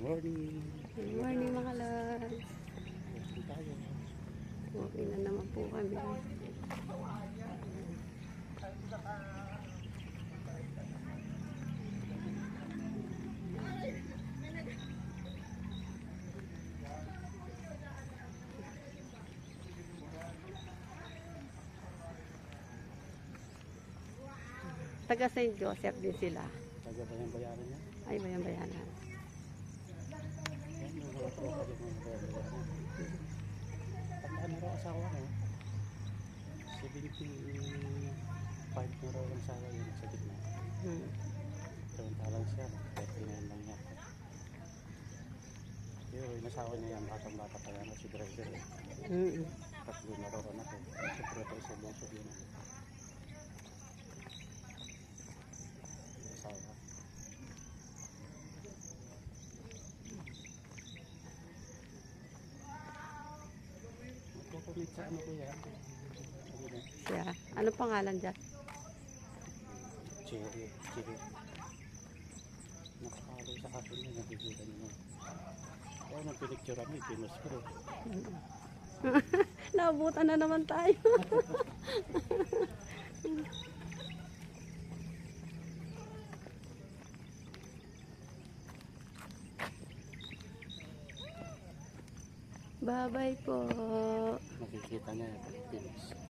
Morning. Good morning mga lods. Morning tayo. Okay na naman po kami. Taga St. Joseph din sila. Taga ba yung bayaran niya? Ay, bayan-bayanan. Yan, yung mga tropa din mga bayaran. Tandaan na raw asawa, no? 75 na raw ang asawa yun sa gitna. Samantalang siya, 39 lang niya. Yung inasawa niya yan, batang-bata pa yan, si driver. Tatlo na raw anak eh. Siyempre ito sa bungso yun. Asawa. Magkukumit sa ano ko yan. Siya. Ano pangalan dyan? Cherry. Nakakalo sa akin yun, nakikita niyo. Kaya nang pinicture mo, ipinos ko. Naabutan na naman tayo. Bye-bye po. Nakikita niya, pinos.